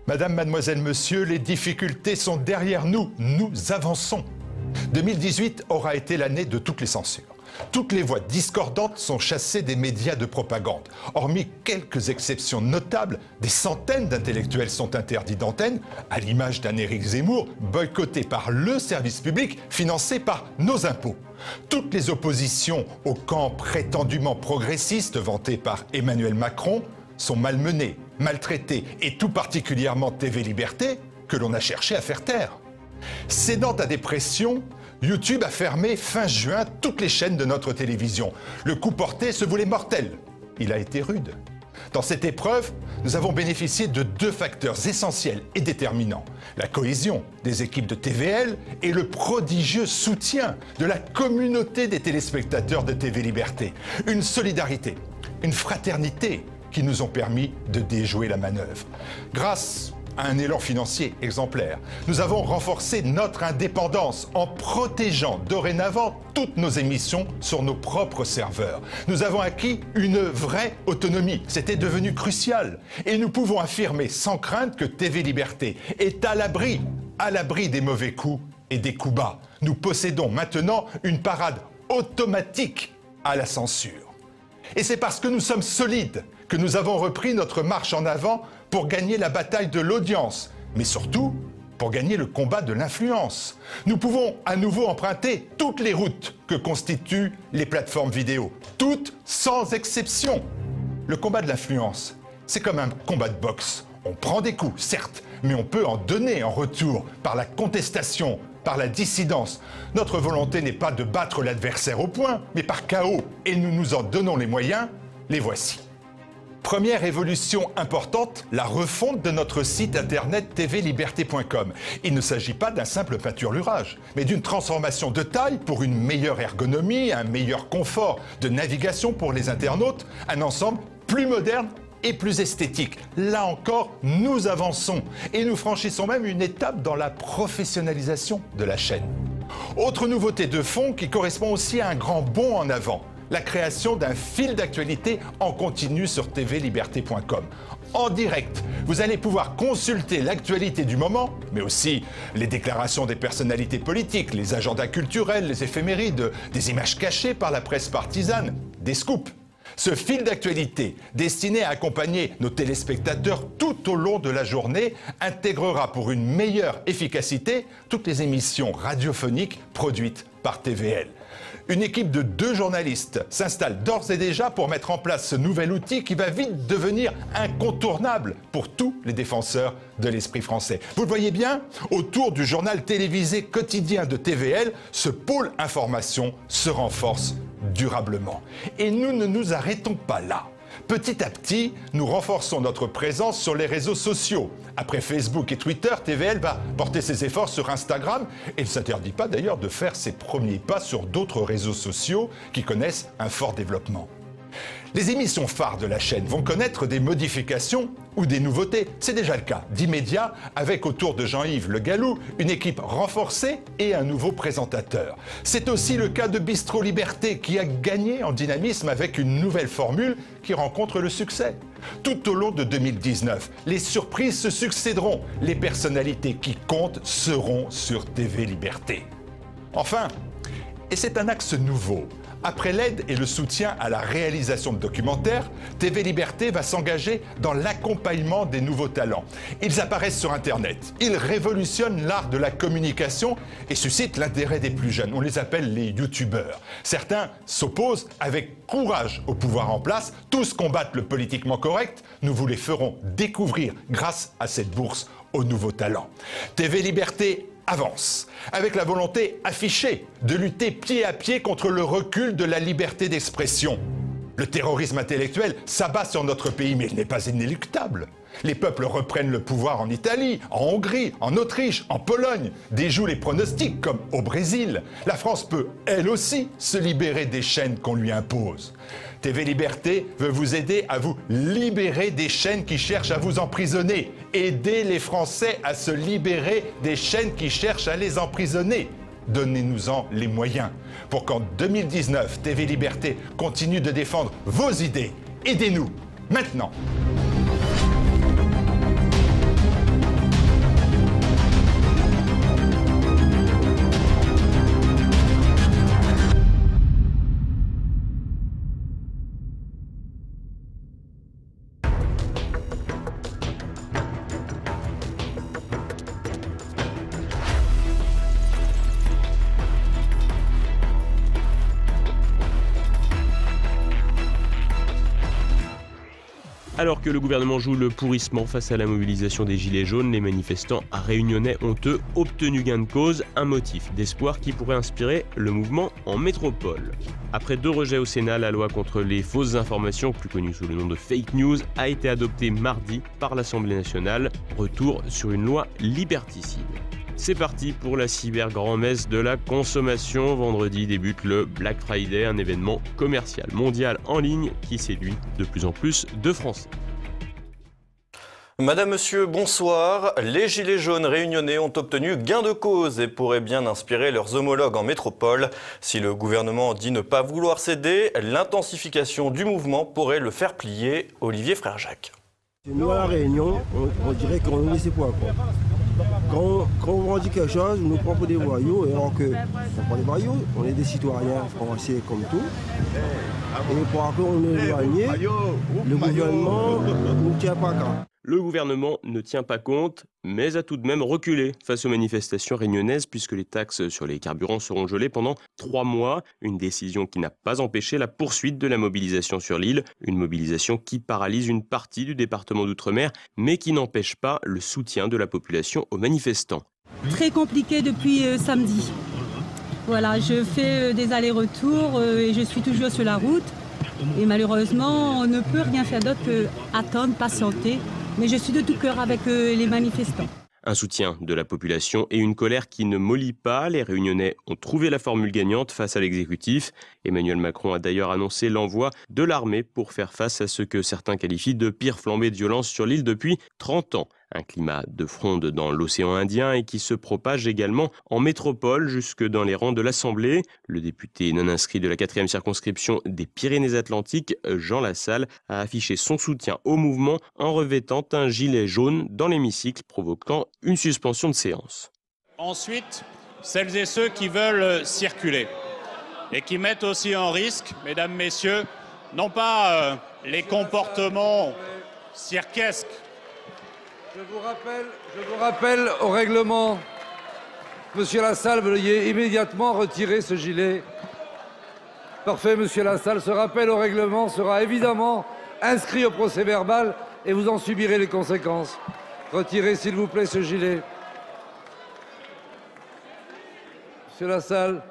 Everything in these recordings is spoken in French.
Madame, mademoiselle, monsieur, les difficultés sont derrière nous. Nous avançons. 2018 aura été l'année de toutes les censures. Toutes les voix discordantes sont chassées des médias de propagande. Hormis quelques exceptions notables, des centaines d'intellectuels sont interdits d'antenne, à l'image d'un Éric Zemmour, boycotté par le service public, financé par nos impôts. Toutes les oppositions au camp prétendument progressiste vanté par Emmanuel Macron sont malmenées, maltraitées, et tout particulièrement TV Liberté, que l'on a cherché à faire taire. Cédant à des pressions, YouTube a fermé fin juin toutes les chaînes de notre télévision. Le coup porté se voulait mortel. Il a été rude. Dans cette épreuve, nous avons bénéficié de deux facteurs essentiels et déterminants. La cohésion des équipes de TVL et le prodigieux soutien de la communauté des téléspectateurs de TV Liberté. Une solidarité, une fraternité qui nous ont permis de déjouer la manœuvre. Grâce à un élan financier exemplaire, nous avons renforcé notre indépendance en protégeant dorénavant toutes nos émissions sur nos propres serveurs. Nous avons acquis une vraie autonomie, c'était devenu crucial. Et nous pouvons affirmer sans crainte que TV Liberté est à l'abri des mauvais coups et des coups bas. Nous possédons maintenant une parade automatique à la censure. Et c'est parce que nous sommes solides que nous avons repris notre marche en avant pour gagner la bataille de l'audience, mais surtout pour gagner le combat de l'influence. Nous pouvons à nouveau emprunter toutes les routes que constituent les plateformes vidéo, toutes sans exception. Le combat de l'influence, c'est comme un combat de boxe. On prend des coups, certes, mais on peut en donner en retour par la contestation, par la dissidence. Notre volonté n'est pas de battre l'adversaire au poing, mais par chaos, et nous nous en donnons les moyens, les voici. Première évolution importante, la refonte de notre site internet tvliberté.com. Il ne s'agit pas d'un simple peinturlurage, mais d'une transformation de taille pour une meilleure ergonomie, un meilleur confort de navigation pour les internautes, un ensemble plus moderne et plus esthétique. Là encore, nous avançons et nous franchissons même une étape dans la professionnalisation de la chaîne. Autre nouveauté de fond qui correspond aussi à un grand bond en avant, la création d'un fil d'actualité en continu sur tvliberté.com. En direct, vous allez pouvoir consulter l'actualité du moment, mais aussi les déclarations des personnalités politiques, les agendas culturels, les éphémérides, des images cachées par la presse partisane, des scoops. Ce fil d'actualité, destiné à accompagner nos téléspectateurs tout au long de la journée, intégrera pour une meilleure efficacité toutes les émissions radiophoniques produites par TVL. Une équipe de 2 journalistes s'installe d'ores et déjà pour mettre en place ce nouvel outil qui va vite devenir incontournable pour tous les défenseurs de l'esprit français. Vous le voyez bien, autour du journal télévisé quotidien de TVL, ce pôle information se renforce durablement. Et nous ne nous arrêtons pas là. Petit à petit, nous renforçons notre présence sur les réseaux sociaux. Après Facebook et Twitter, TVL va porter ses efforts sur Instagram et ne s'interdit pas d'ailleurs de faire ses premiers pas sur d'autres réseaux sociaux qui connaissent un fort développement. Les émissions phares de la chaîne vont connaître des modifications ou des nouveautés. C'est déjà le cas d'Immédiat avec autour de Jean-Yves Le Gallou une équipe renforcée et un nouveau présentateur. C'est aussi le cas de Bistro Liberté qui a gagné en dynamisme avec une nouvelle formule qui rencontre le succès. Tout au long de 2019, les surprises se succéderont. Les personnalités qui comptent seront sur TV Liberté. Enfin, et c'est un axe nouveau, après l'aide et le soutien à la réalisation de documentaires, TV Liberté va s'engager dans l'accompagnement des nouveaux talents. Ils apparaissent sur Internet, ils révolutionnent l'art de la communication et suscitent l'intérêt des plus jeunes. On les appelle les youtubeurs. Certains s'opposent avec courage au pouvoir en place, tous combattent le politiquement correct. Nous vous les ferons découvrir grâce à cette bourse aux nouveaux talents. TV Liberté avance, avec la volonté affichée de lutter pied à pied contre le recul de la liberté d'expression. Le terrorisme intellectuel s'abat sur notre pays, mais il n'est pas inéluctable. Les peuples reprennent le pouvoir en Italie, en Hongrie, en Autriche, en Pologne, déjouent les pronostics comme au Brésil. La France peut, elle aussi, se libérer des chaînes qu'on lui impose. TV Liberté veut vous aider à vous libérer des chaînes qui cherchent à vous emprisonner. Aider les Français à se libérer des chaînes qui cherchent à les emprisonner. Donnez-nous-en les moyens pour qu'en 2019, TV Liberté continue de défendre vos idées. Aidez-nous, maintenant. Alors que le gouvernement joue le pourrissement face à la mobilisation des Gilets jaunes, les manifestants réunionnais ont eux obtenu gain de cause, un motif d'espoir qui pourrait inspirer le mouvement en métropole. Après 2 rejets au Sénat, la loi contre les fausses informations, plus connue sous le nom de fake news, a été adoptée mardi par l'Assemblée nationale. Retour sur une loi liberticide. C'est parti pour la cyber-grand-messe de la consommation. Vendredi débute le Black Friday, un événement commercial mondial en ligne qui séduit de plus en plus de Français. Madame, monsieur, bonsoir. Les Gilets jaunes réunionnais ont obtenu gain de cause et pourraient bien inspirer leurs homologues en métropole. Si le gouvernement dit ne pas vouloir céder, l'intensification du mouvement pourrait le faire plier. Olivier Frère-Jacques. Nous, à La Réunion, on dirait qu'on nous laisse pas, quoi. Quand on dit quelque chose, on nous prend pour des voyous, alors que on n'est pas des voyous, on est des citoyens français comme tout. Et pour après on est éloigné, le gouvernement ne tient pas compte. Le gouvernement ne tient pas compte, mais a tout de même reculé face aux manifestations réunionnaises puisque les taxes sur les carburants seront gelées pendant 3 mois. Une décision qui n'a pas empêché la poursuite de la mobilisation sur l'île. Une mobilisation qui paralyse une partie du département d'Outre-mer, mais qui n'empêche pas le soutien de la population aux manifestants. Très compliqué depuis samedi. Voilà, je fais des allers-retours et je suis toujours sur la route. Et malheureusement, on ne peut rien faire d'autre qu'attendre, patienter. Mais je suis de tout cœur avec les manifestants. Un soutien de la population et une colère qui ne mollit pas. Les Réunionnais ont trouvé la formule gagnante face à l'exécutif. Emmanuel Macron a d'ailleurs annoncé l'envoi de l'armée pour faire face à ce que certains qualifient de pire flambée de violence sur l'île depuis 30 ans. Un climat de fronde dans l'océan Indien et qui se propage également en métropole jusque dans les rangs de l'Assemblée. Le député non inscrit de la 4e circonscription des Pyrénées-Atlantiques, Jean Lassalle, a affiché son soutien au mouvement en revêtant un gilet jaune dans l'hémicycle, provoquant une suspension de séance. Ensuite, celles et ceux qui veulent circuler et qui mettent aussi en risque, mesdames, messieurs, non pas les comportements cirquesques. Je vous rappelle au règlement, Monsieur Lassalle, veuillez immédiatement retirer ce gilet. Parfait, Monsieur Lassalle. Ce rappel au règlement sera évidemment inscrit au procès-verbal et vous en subirez les conséquences. Retirez, s'il vous plaît, ce gilet. Monsieur Lassalle.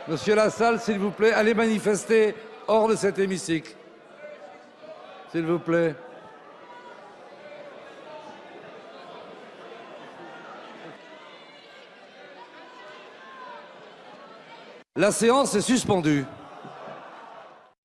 Monsieur Lassalle, s'il vous plaît, allez manifester hors de cet hémicycle. S'il vous plaît. La séance est suspendue.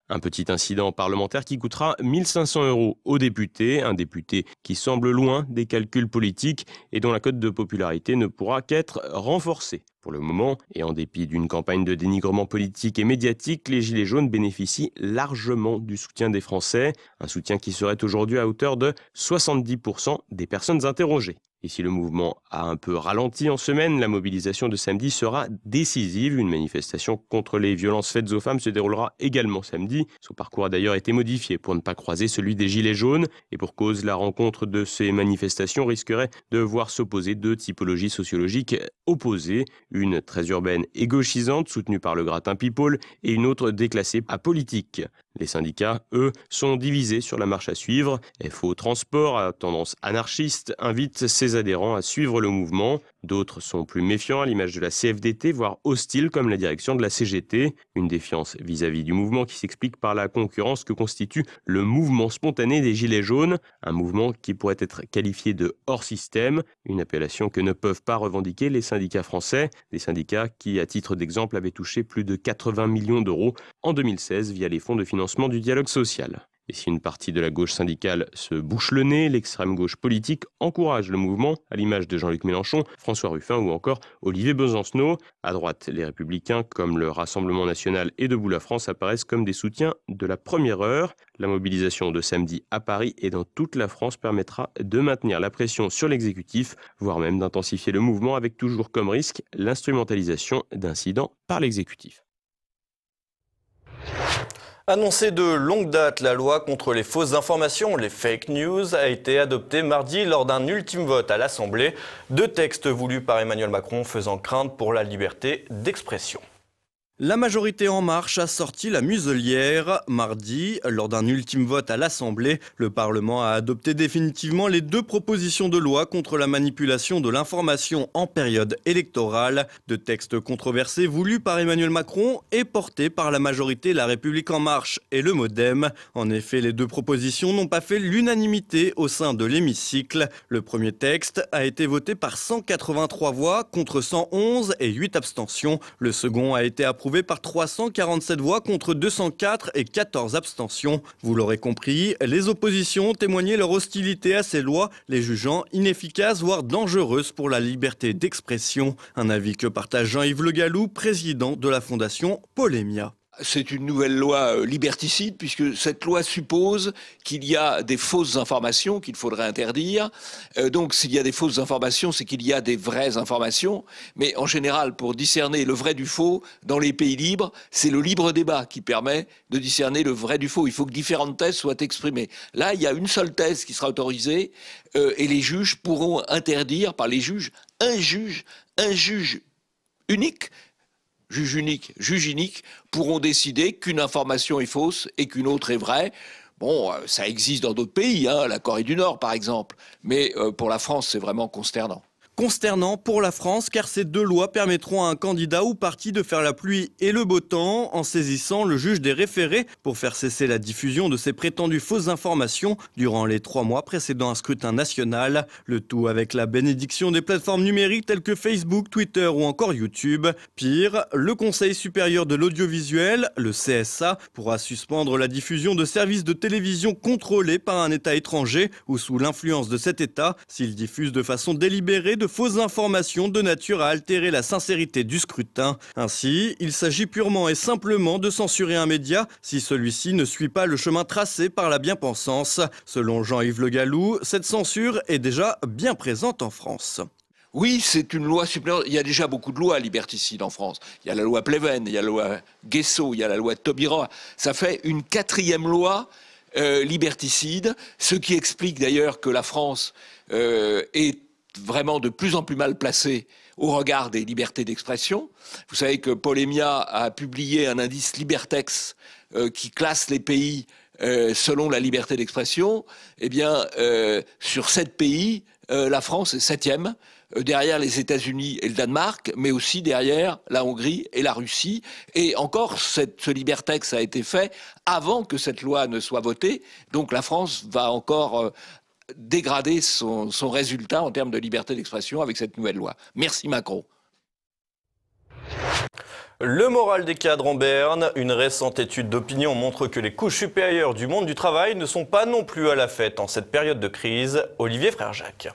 Un petit incident parlementaire qui coûtera 1 500 € aux députés, un député qui semble loin des calculs politiques et dont la cote de popularité ne pourra qu'être renforcée. Pour le moment, et en dépit d'une campagne de dénigrement politique et médiatique, les Gilets jaunes bénéficient largement du soutien des Français, un soutien qui serait aujourd'hui à hauteur de 70% des personnes interrogées. Et si le mouvement a un peu ralenti en semaine, la mobilisation de samedi sera décisive. Une manifestation contre les violences faites aux femmes se déroulera également samedi. Son parcours a d'ailleurs été modifié pour ne pas croiser celui des Gilets jaunes. Et pour cause, la rencontre de ces manifestations risquerait de voir s'opposer 2 typologies sociologiques opposées. Une très urbaine et gauchisante, soutenue par le gratin People, et une autre déclassée apolitique. Les syndicats, eux, sont divisés sur la marche à suivre. FO Transport, à tendance anarchiste, invite ses adhérents à suivre le mouvement. D'autres sont plus méfiants, à l'image de la CFDT, voire hostiles comme la direction de la CGT. Une défiance vis-à-vis du mouvement qui s'explique par la concurrence que constitue le mouvement spontané des Gilets jaunes. Un mouvement qui pourrait être qualifié de hors-système, une appellation que ne peuvent pas revendiquer les syndicats français. Des syndicats qui, à titre d'exemple, avaient touché plus de 80 millions d'euros en 2016 via les fonds de financement du dialogue social. Et si une partie de la gauche syndicale se bouche le nez, l'extrême gauche politique encourage le mouvement, à l'image de Jean-Luc Mélenchon, François Ruffin ou encore Olivier Besancenot. À droite, les Républicains, comme le Rassemblement national et Debout la France, apparaissent comme des soutiens de la première heure. La mobilisation de samedi à Paris et dans toute la France permettra de maintenir la pression sur l'exécutif, voire même d'intensifier le mouvement avec toujours comme risque l'instrumentalisation d'incidents par l'exécutif. Annoncée de longue date, la loi contre les fausses informations, les fake news, a été adoptée mardi lors d'un ultime vote à l'Assemblée. 2 textes voulus par Emmanuel Macron faisant crainte pour la liberté d'expression. La majorité En Marche a sorti la muselière. Mardi, lors d'un ultime vote à l'Assemblée, le Parlement a adopté définitivement les 2 propositions de loi contre la manipulation de l'information en période électorale. 2 textes controversés voulus par Emmanuel Macron et portés par la majorité La République En Marche et le MoDem. En effet, les 2 propositions n'ont pas fait l'unanimité au sein de l'hémicycle. Le premier texte a été voté par 183 voix contre 111 et 8 abstentions. Le second a été approuvé par 347 voix contre 204 et 14 abstentions. Vous l'aurez compris, les oppositions ont témoigné leur hostilité à ces lois, les jugeant inefficaces voire dangereuses pour la liberté d'expression. Un avis que partage Jean-Yves Le Gallou, président de la fondation Polémia. C'est une nouvelle loi liberticide puisque cette loi suppose qu'il y a des fausses informations qu'il faudrait interdire. Donc s'il y a des fausses informations, c'est qu'il y a des vraies informations. Mais en général, pour discerner le vrai du faux, dans les pays libres, c'est le libre débat qui permet de discerner le vrai du faux. Il faut que différentes thèses soient exprimées. Là, il y a une seule thèse qui sera autorisée et les juges pourront interdire par les juges, un juge unique, juge unique, pourront décider qu'une information est fausse et qu'une autre est vraie. Bon, ça existe dans d'autres pays, la Corée du Nord par exemple, mais pour la France, c'est vraiment consternant. Consternant pour la France car ces 2 lois permettront à un candidat ou parti de faire la pluie et le beau temps en saisissant le juge des référés pour faire cesser la diffusion de ces prétendues fausses informations durant les 3 mois précédant un scrutin national. Le tout avec la bénédiction des plateformes numériques telles que Facebook, Twitter ou encore YouTube. Pire, le Conseil supérieur de l'audiovisuel, le CSA, pourra suspendre la diffusion de services de télévision contrôlés par un État étranger ou sous l'influence de cet État s'il diffuse de façon délibérée de fausses informations de nature à altérer la sincérité du scrutin. Ainsi, il s'agit purement et simplement de censurer un média si celui-ci ne suit pas le chemin tracé par la bien-pensance. Selon Jean-Yves Le Gallou, cette censure est déjà bien présente en France. Oui, c'est une loi supplémentaire. Il y a déjà beaucoup de lois liberticides en France. Il y a la loi Pleven, il y a la loi Guesso, il y a la loi Taubira. Ça fait une 4e loi liberticide, ce qui explique d'ailleurs que la France est vraiment de plus en plus mal placée au regard des libertés d'expression. Vous savez que Polémia a publié un indice Libertex qui classe les pays selon la liberté d'expression. Eh bien, sur 7 pays, la France est 7e, derrière les États-Unis et le Danemark, mais aussi derrière la Hongrie et la Russie. Et encore, ce Libertex a été fait avant que cette loi ne soit votée. Donc la France va encore dégrader son résultat en termes de liberté d'expression avec cette nouvelle loi. Merci Macron. Le moral des cadres en berne. Une récente étude d'opinion montre que les couches supérieures du monde du travail ne sont pas non plus à la fête en cette période de crise. Olivier Frère-Jacques.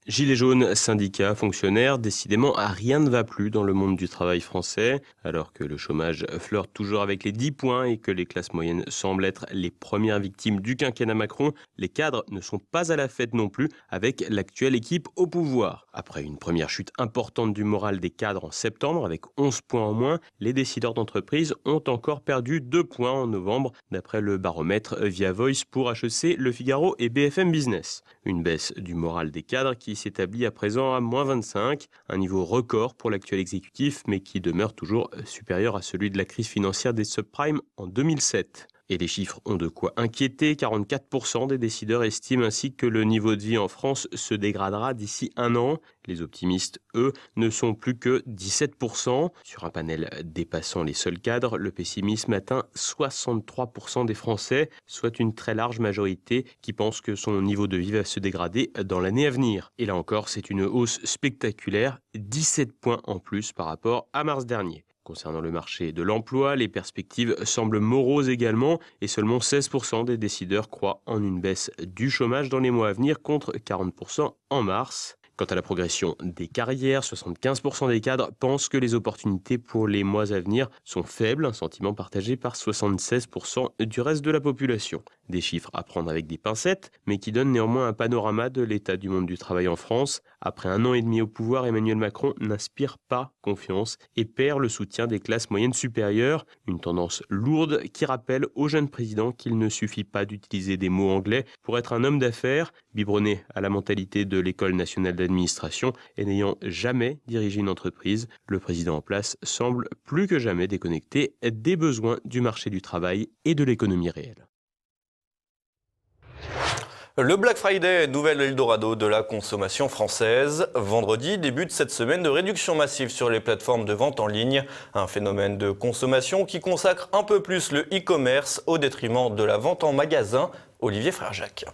Gilets jaunes, syndicats, fonctionnaires, décidément rien ne va plus dans le monde du travail français. Alors que le chômage flirte toujours avec les 10 points et que les classes moyennes semblent être les premières victimes du quinquennat Macron, les cadres ne sont pas à la fête non plus avec l'actuelle équipe au pouvoir. Après une première chute importante du moral des cadres en septembre avec 11 points en moins, les décideurs d'entreprise ont encore perdu 2 points en novembre d'après le baromètre Via Voice pour HEC, Le Figaro et BFM Business. Une baisse du moral des cadres qui s'établit à présent à moins 25, un niveau record pour l'actuel exécutif, mais qui demeure toujours supérieur à celui de la crise financière des subprimes en 2007. Et les chiffres ont de quoi inquiéter, 44% des décideurs estiment ainsi que le niveau de vie en France se dégradera d'ici 1 an. Les optimistes, eux, ne sont plus que 17%. Sur un panel dépassant les seuls cadres, le pessimisme atteint 63% des Français, soit une très large majorité qui pense que son niveau de vie va se dégrader dans l'année à venir. Et là encore, c'est une hausse spectaculaire, 17 points en plus par rapport à mars dernier. Concernant le marché de l'emploi, les perspectives semblent moroses également et seulement 16% des décideurs croient en une baisse du chômage dans les mois à venir contre 40% en mars. Quant à la progression des carrières, 75% des cadres pensent que les opportunités pour les mois à venir sont faibles, un sentiment partagé par 76% du reste de la population. Des chiffres à prendre avec des pincettes, mais qui donnent néanmoins un panorama de l'état du monde du travail en France. Après 1 an et demi au pouvoir, Emmanuel Macron n'inspire pas confiance et perd le soutien des classes moyennes supérieures. Une tendance lourde qui rappelle au jeune président qu'il ne suffit pas d'utiliser des mots anglais pour être un homme d'affaires, biberonné à la mentalité de l'École nationale l'administration et n'ayant jamais dirigé une entreprise, le président en place semble plus que jamais déconnecté des besoins du marché du travail et de l'économie réelle. Le Black Friday, nouvel Eldorado de la consommation française. Vendredi débute cette semaine de réduction massive sur les plateformes de vente en ligne. Un phénomène de consommation qui consacre un peu plus le e-commerce au détriment de la vente en magasin. Olivier Frère-Jacques.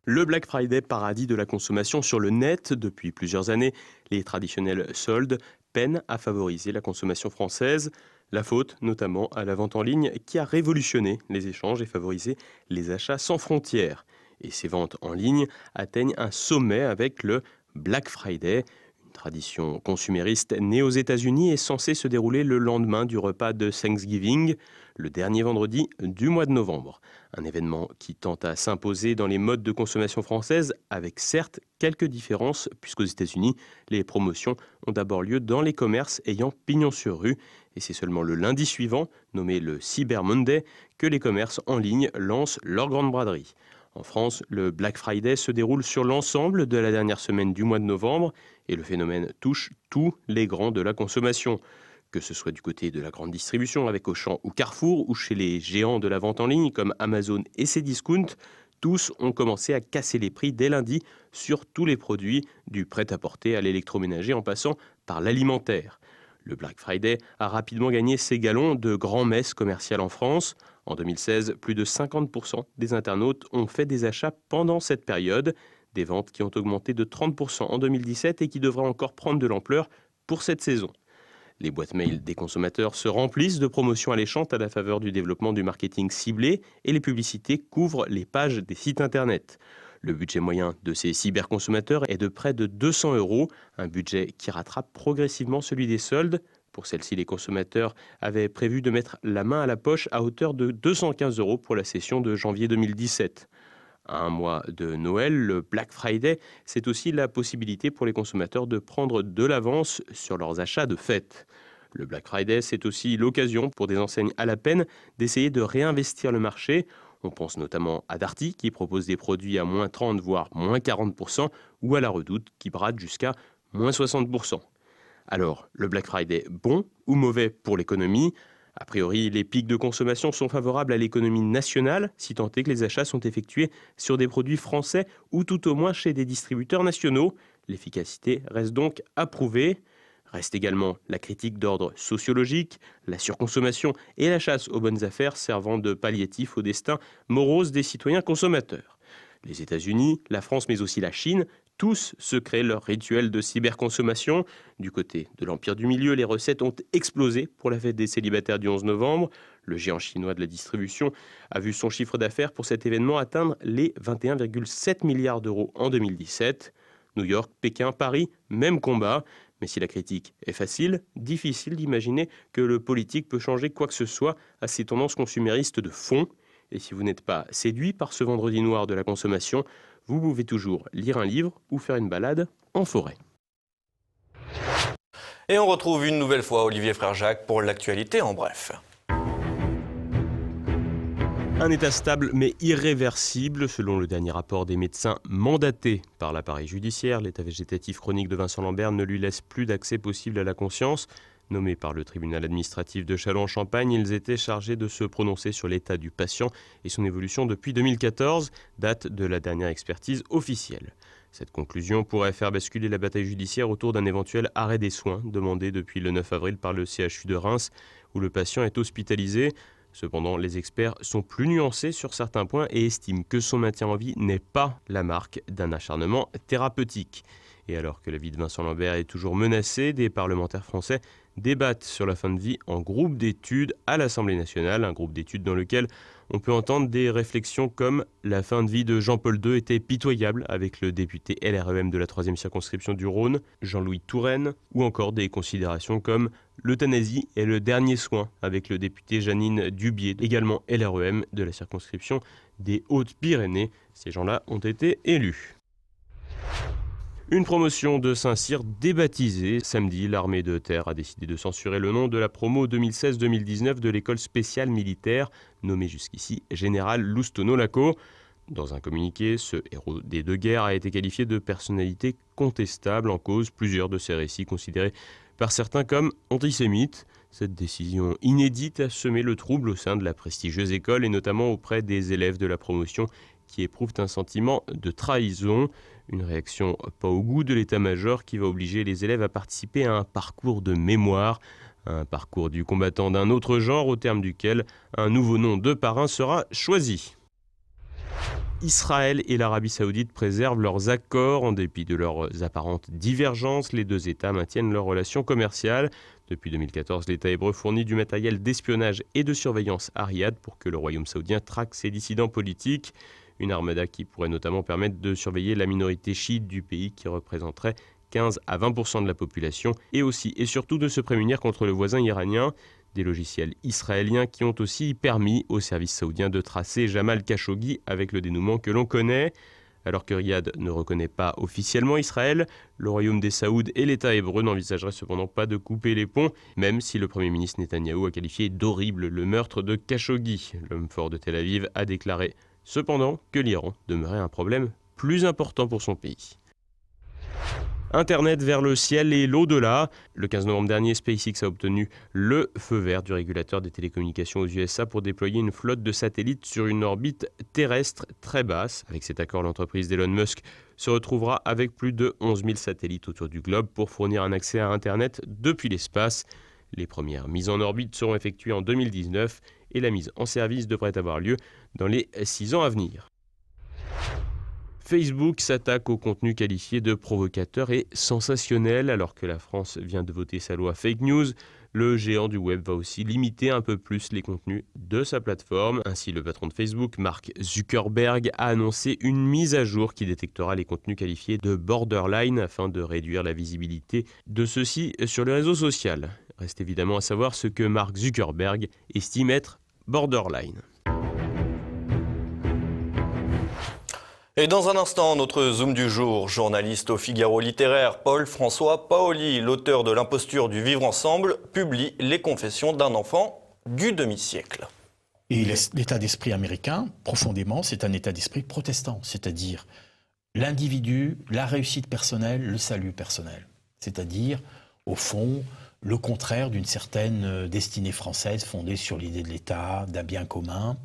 Le Black Friday, paradis de la consommation sur le net. Depuis plusieurs années, les traditionnels soldes peinent à favoriser la consommation française. La faute notamment à la vente en ligne qui a révolutionné les échanges et favorisé les achats sans frontières. Et ces ventes en ligne atteignent un sommet avec le Black Friday, une tradition consumériste née aux États-Unis et censée se dérouler le lendemain du repas de Thanksgiving, le dernier vendredi du mois de novembre. Un événement qui tente à s'imposer dans les modes de consommation françaises, avec certes quelques différences, puisqu'aux États-Unis, les promotions ont d'abord lieu dans les commerces ayant pignon sur rue, et c'est seulement le lundi suivant, nommé le Cyber Monday, que les commerces en ligne lancent leur grande braderie. En France, le Black Friday se déroule sur l'ensemble de la dernière semaine du mois de novembre et le phénomène touche tous les grands de la consommation. Que ce soit du côté de la grande distribution avec Auchan ou Carrefour ou chez les géants de la vente en ligne comme Amazon et Cdiscount, tous ont commencé à casser les prix dès lundi sur tous les produits, du prêt-à-porter à l'électroménager en passant par l'alimentaire. Le Black Friday a rapidement gagné ses galons de grand-messe commerciale en France. En 2016, plus de 50% des internautes ont fait des achats pendant cette période, des ventes qui ont augmenté de 30% en 2017 et qui devraient encore prendre de l'ampleur pour cette saison. Les boîtes mail des consommateurs se remplissent de promotions alléchantes à la faveur du développement du marketing ciblé et les publicités couvrent les pages des sites internet. Le budget moyen de ces cyberconsommateurs est de près de 200 €, un budget qui rattrape progressivement celui des soldes. Pour celle-ci, les consommateurs avaient prévu de mettre la main à la poche à hauteur de 215 € pour la session de janvier 2017. À un mois de Noël, le Black Friday, c'est aussi la possibilité pour les consommateurs de prendre de l'avance sur leurs achats de fête. Le Black Friday, c'est aussi l'occasion pour des enseignes à la peine d'essayer de réinvestir le marché. On pense notamment à Darty qui propose des produits à moins 30 voire moins 40% ou à La Redoute qui brade jusqu'à moins 60%. Alors, le Black Friday, bon ou mauvais pour l'économie ? A priori, les pics de consommation sont favorables à l'économie nationale, si tant est que les achats sont effectués sur des produits français ou tout au moins chez des distributeurs nationaux. L'efficacité reste donc à prouver. Reste également la critique d'ordre sociologique, la surconsommation et la chasse aux bonnes affaires servant de palliatif au destin morose des citoyens consommateurs. Les États-Unis, la France mais aussi la Chine, tous se créent leur rituel de cyberconsommation. Du côté de l'Empire du Milieu, les recettes ont explosé pour la fête des célibataires du 11 novembre. Le géant chinois de la distribution a vu son chiffre d'affaires pour cet événement atteindre les 21,7 milliards € en 2017. New York, Pékin, Paris, même combat. Mais si la critique est facile, difficile d'imaginer que le politique peut changer quoi que ce soit à ces tendances consuméristes de fond. Et si vous n'êtes pas séduit par ce vendredi noir de la consommation, vous pouvez toujours lire un livre ou faire une balade en forêt. Et on retrouve une nouvelle fois Olivier Frère-Jacques pour l'actualité en bref. Un état stable mais irréversible, selon le dernier rapport des médecins mandatés par l'appareil judiciaire. L'état végétatif chronique de Vincent Lambert ne lui laisse plus d'accès possible à la conscience. Nommés par le tribunal administratif de Châlons-en-Champagne, ils étaient chargés de se prononcer sur l'état du patient et son évolution depuis 2014, date de la dernière expertise officielle. Cette conclusion pourrait faire basculer la bataille judiciaire autour d'un éventuel arrêt des soins demandé depuis le 9 avril par le CHU de Reims, où le patient est hospitalisé. Cependant, les experts sont plus nuancés sur certains points et estiment que son maintien en vie n'est pas la marque d'un acharnement thérapeutique. Et alors que la vie de Vincent Lambert est toujours menacée, des parlementaires français débattent sur la fin de vie en groupe d'études à l'Assemblée nationale, un groupe d'études dans lequel on peut entendre des réflexions comme « La fin de vie de Jean-Paul II était pitoyable » avec le député LREM de la 3e circonscription du Rhône, Jean-Louis Touraine, ou encore des considérations comme « L'euthanasie est le dernier soin » avec le député Jeannine Dubié, également LREM de la circonscription des Hautes-Pyrénées. Ces gens-là ont été élus. Une promotion de Saint-Cyr débaptisée. Samedi, l'armée de terre a décidé de censurer le nom de la promo 2016-2019 de l'école spéciale militaire, nommée jusqu'ici Général Loustono-Laco. Dans un communiqué, ce héros des deux guerres a été qualifié de personnalité contestable, en cause plusieurs de ses récits considérés par certains comme antisémites. Cette décision inédite a semé le trouble au sein de la prestigieuse école et notamment auprès des élèves de la promotion qui éprouvent un sentiment de trahison. Une réaction pas au goût de l'état-major qui va obliger les élèves à participer à un parcours de mémoire, un parcours du combattant d'un autre genre au terme duquel un nouveau nom de parrain sera choisi. Israël et l'Arabie Saoudite préservent leurs accords. En dépit de leurs apparentes divergences, les deux États maintiennent leurs relations commerciales. Depuis 2014, l'État hébreu fournit du matériel d'espionnage et de surveillance à Riyad pour que le royaume saoudien traque ses dissidents politiques. Une armada qui pourrait notamment permettre de surveiller la minorité chiite du pays qui représenterait 15 à 20% de la population et aussi et surtout de se prémunir contre le voisin iranien. Des logiciels israéliens qui ont aussi permis aux services saoudiens de tracer Jamal Khashoggi avec le dénouement que l'on connaît. Alors que Riyad ne reconnaît pas officiellement Israël, le royaume des Saouds et l'État hébreu n'envisageraient cependant pas de couper les ponts, même si le Premier ministre Netanyahou a qualifié d'horrible le meurtre de Khashoggi. L'homme fort de Tel Aviv a déclaré cependant que l'Iran demeurait un problème plus important pour son pays. Internet vers le ciel et l'au-delà. Le 15 novembre dernier, SpaceX a obtenu le feu vert du régulateur des télécommunications aux USA pour déployer une flotte de satellites sur une orbite terrestre très basse. Avec cet accord, l'entreprise d'Elon Musk se retrouvera avec plus de 11 000 satellites autour du globe pour fournir un accès à Internet depuis l'espace. Les premières mises en orbite seront effectuées en 2019 et la mise en service devrait avoir lieu dans les 6 ans à venir. Facebook s'attaque au contenu qualifié de provocateur et sensationnel. Alors que la France vient de voter sa loi fake news, le géant du web va aussi limiter un peu plus les contenus de sa plateforme. Ainsi, le patron de Facebook, Mark Zuckerberg, a annoncé une mise à jour qui détectera les contenus qualifiés de borderline afin de réduire la visibilité de ceux-ci sur le réseau social. Reste évidemment à savoir ce que Mark Zuckerberg estime être borderline. Et dans un instant, notre Zoom du jour, journaliste au Figaro littéraire, Paul-François Paoli, l'auteur de L'imposture du vivre ensemble, publie les confessions d'un enfant du demi-siècle. Et l'état d'esprit américain, profondément, c'est un état d'esprit protestant, c'est-à-dire l'individu, la réussite personnelle, le salut personnel. C'est-à-dire, au fond, le contraire d'une certaine destinée française fondée sur l'idée de l'État, d'un bien commun,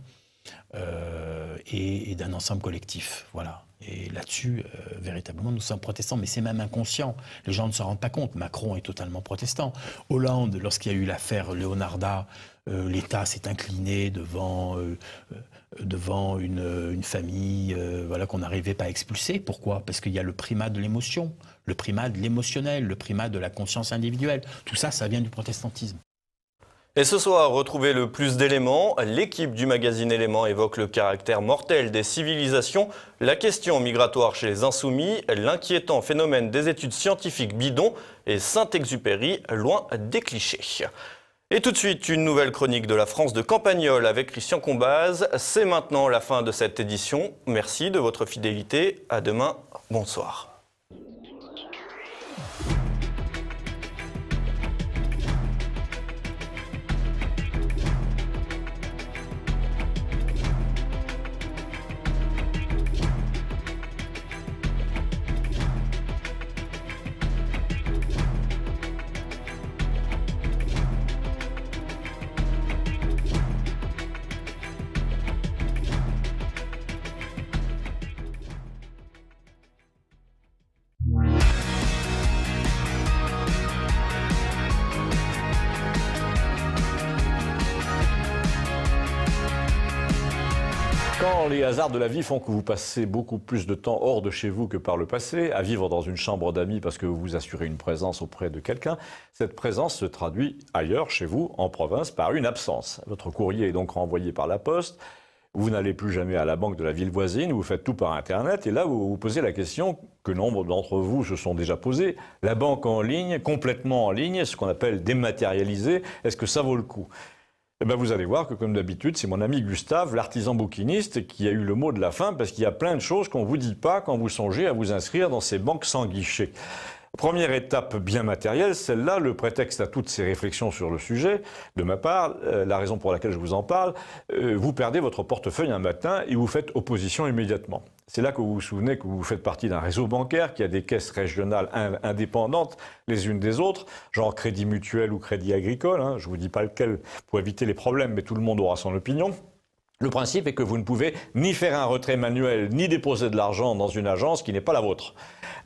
et d'un ensemble collectif. Voilà. Et là-dessus, véritablement, nous sommes protestants, mais c'est même inconscient. Les gens ne s'en rendent pas compte. Macron est totalement protestant. Hollande, lorsqu'il y a eu l'affaire Leonarda, l'État s'est incliné devant une famille voilà, qu'on n'arrivait pas à expulser. Pourquoi? Parce qu'il y a le primat de l'émotion, le primat de l'émotionnel, le primat de la conscience individuelle. Tout ça, ça vient du protestantisme. Et ce soir, retrouvez le plus d'éléments. L'équipe du magazine Éléments évoque le caractère mortel des civilisations, la question migratoire chez les insoumis, l'inquiétant phénomène des études scientifiques bidons et Saint-Exupéry, loin des clichés. Et tout de suite, une nouvelle chronique de la France de Campagnol avec Christian Combaz. C'est maintenant la fin de cette édition. Merci de votre fidélité. À demain. Bonsoir. Quand les hasards de la vie font que vous passez beaucoup plus de temps hors de chez vous que par le passé, à vivre dans une chambre d'amis parce que vous vous assurez une présence auprès de quelqu'un, cette présence se traduit ailleurs, chez vous, en province, par une absence. Votre courrier est donc renvoyé par la poste, vous n'allez plus jamais à la banque de la ville voisine, vous faites tout par Internet, et là vous vous posez la question que nombre d'entre vous se sont déjà posées, la banque en ligne, complètement en ligne, ce qu'on appelle dématérialisé, est-ce que ça vaut le coup ? Eh bien, vous allez voir que, comme d'habitude, c'est mon ami Gustave, l'artisan bouquiniste, qui a eu le mot de la fin, parce qu'il y a plein de choses qu'on ne vous dit pas quand vous songez à vous inscrire dans ces banques sans guichet. Première étape bien matérielle, celle-là, le prétexte à toutes ces réflexions sur le sujet, de ma part, la raison pour laquelle je vous en parle, vous perdez votre portefeuille un matin et vous faites opposition immédiatement. C'est là que vous vous souvenez que vous faites partie d'un réseau bancaire qui a des caisses régionales indépendantes les unes des autres, genre Crédit Mutuel ou Crédit Agricole, hein, je ne vous dis pas lequel pour éviter les problèmes, mais tout le monde aura son opinion. Le principe est que vous ne pouvez ni faire un retrait manuel, ni déposer de l'argent dans une agence qui n'est pas la vôtre.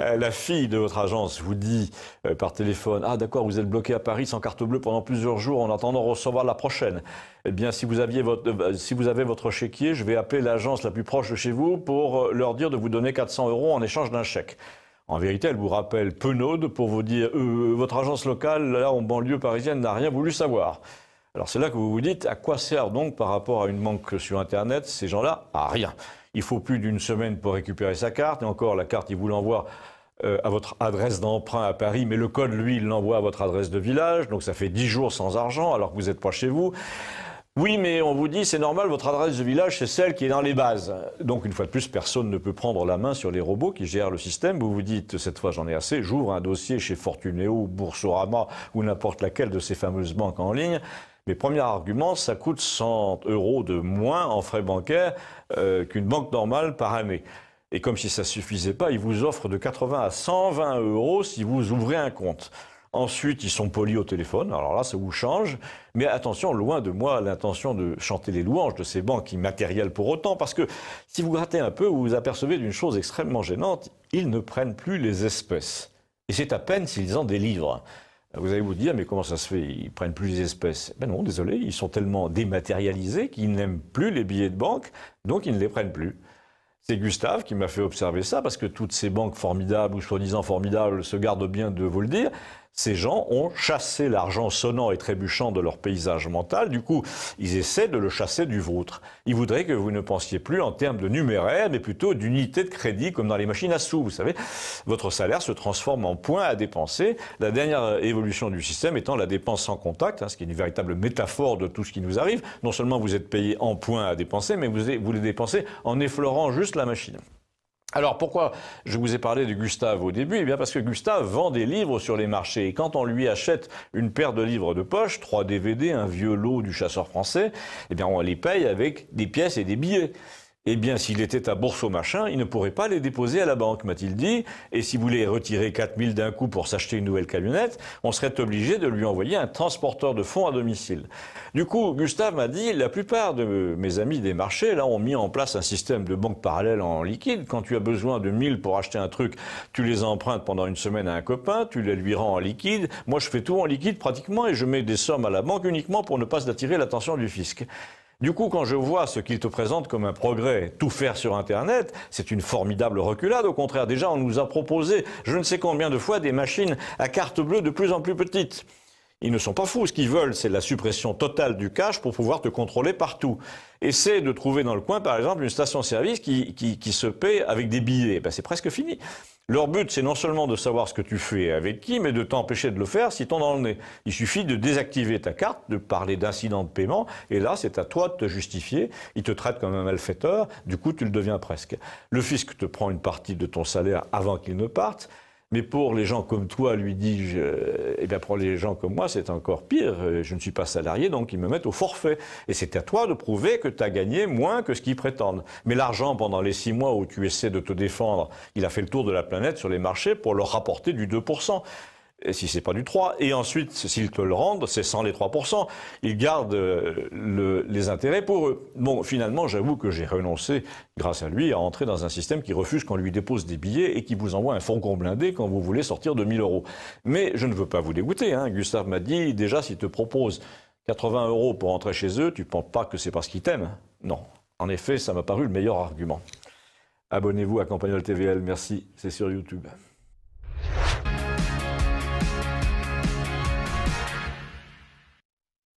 La fille de votre agence vous dit par téléphone « Ah d'accord, vous êtes bloqué à Paris sans carte bleue pendant plusieurs jours en attendant de recevoir la prochaine. Eh bien, si vous avez votre chéquier, je vais appeler l'agence la plus proche de chez vous pour leur dire de vous donner 400 € en échange d'un chèque. » En vérité, elle vous rappelle penaude pour vous dire « Votre agence locale, là, en banlieue parisienne, n'a rien voulu savoir. » Alors c'est là que vous vous dites, à quoi servent donc par rapport à une banque sur Internet ces gens-là? À rien. Il faut plus d'une semaine pour récupérer sa carte, et encore la carte, il vous l'envoie à votre adresse d'emprunt à Paris, mais le code, lui, il l'envoie à votre adresse de village, donc ça fait 10 jours sans argent alors que vous n'êtes pas chez vous. Oui, mais on vous dit, c'est normal, votre adresse de village, c'est celle qui est dans les bases. Donc, une fois de plus, personne ne peut prendre la main sur les robots qui gèrent le système. Vous vous dites, cette fois, j'en ai assez, j'ouvre un dossier chez Fortunéo, Boursorama ou n'importe laquelle de ces fameuses banques en ligne. Mais premier argument, ça coûte 100 € de moins en frais bancaires qu'une banque normale par année. Et comme si ça ne suffisait pas, ils vous offrent de 80 à 120 € si vous ouvrez un compte. Ensuite, ils sont polis au téléphone. Alors là, ça vous change. Mais attention, loin de moi l'intention de chanter les louanges de ces banques immatérielles pour autant. Parce que si vous grattez un peu, vous vous apercevez d'une chose extrêmement gênante. Ils ne prennent plus les espèces. Et c'est à peine s'ils en délivrent. Vous allez vous dire, mais comment ça se fait? Ils prennent plus les espèces? Ben non, désolé, ils sont tellement dématérialisés qu'ils n'aiment plus les billets de banque, donc ils ne les prennent plus. C'est Gustave qui m'a fait observer ça, parce que toutes ces banques formidables ou soi-disant formidables se gardent bien de vous le dire. Ces gens ont chassé l'argent sonnant et trébuchant de leur paysage mental. Du coup, ils essaient de le chasser du vôtre. Ils voudraient que vous ne pensiez plus en termes de numéraire, mais plutôt d'unités de crédit, comme dans les machines à sous. Vous savez, votre salaire se transforme en points à dépenser. La dernière évolution du système étant la dépense sans contact, ce qui est une véritable métaphore de tout ce qui nous arrive. Non seulement vous êtes payé en points à dépenser, mais vous les dépensez en effleurant juste la machine. Alors pourquoi je vous ai parlé de Gustave au début? Eh bien parce que Gustave vend des livres sur les marchés. Et quand on lui achète une paire de livres de poche, 3 DVD, un vieux lot du chasseur français, eh bien on les paye avec des pièces et des billets. Eh bien, s'il était à Bourse au machin, il ne pourrait pas les déposer à la banque, m'a-t-il dit. Et si vous voulez retirer 4 000 d'un coup pour s'acheter une nouvelle camionnette, on serait obligé de lui envoyer un transporteur de fonds à domicile. Du coup, Gustave m'a dit, la plupart de mes amis des marchés, là, ont mis en place un système de banque parallèle en liquide. Quand tu as besoin de 1000 pour acheter un truc, tu les empruntes pendant une semaine à un copain, tu les lui rends en liquide. Moi, je fais tout en liquide pratiquement et je mets des sommes à la banque uniquement pour ne pas attirer l'attention du fisc. Du coup, quand je vois ce qu'il te présente comme un progrès, tout faire sur Internet, c'est une formidable reculade. Au contraire, déjà, on nous a proposé je ne sais combien de fois des machines à carte bleue de plus en plus petites. Ils ne sont pas fous. Ce qu'ils veulent, c'est la suppression totale du cash pour pouvoir te contrôler partout. Essaie de trouver dans le coin, par exemple, une station-service qui se paie avec des billets. Ben, c'est presque fini. Leur but, c'est non seulement de savoir ce que tu fais et avec qui, mais de t'empêcher de le faire si t'en as le nez. Il suffit de désactiver ta carte, de parler d'incident de paiement, et là, c'est à toi de te justifier. Ils te traitent comme un malfaiteur, du coup, tu le deviens presque. Le fisc te prend une partie de ton salaire avant qu'il ne parte. Mais pour les gens comme toi, lui dis-je, eh bien pour les gens comme moi, c'est encore pire. Je ne suis pas salarié, donc ils me mettent au forfait. Et c'est à toi de prouver que tu as gagné moins que ce qu'ils prétendent. Mais l'argent, pendant les 6 mois où tu essaies de te défendre, il a fait le tour de la planète sur les marchés pour leur rapporter du 2%. Et si c'est pas du 3, et ensuite, s'ils te le rendent, c'est sans les 3%, ils gardent les intérêts pour eux. Bon, finalement, j'avoue que j'ai renoncé, grâce à lui, à entrer dans un système qui refuse qu'on lui dépose des billets et qui vous envoie un fourgon blindé quand vous voulez sortir de 1000 €. Mais je ne veux pas vous dégoûter, hein. Gustave m'a dit, déjà, s'il te propose 80 € pour entrer chez eux, tu ne penses pas que c'est parce qu'ils t'aiment? Non. En effet, ça m'a paru le meilleur argument. Abonnez-vous à Campagnol TVL, merci, c'est sur YouTube.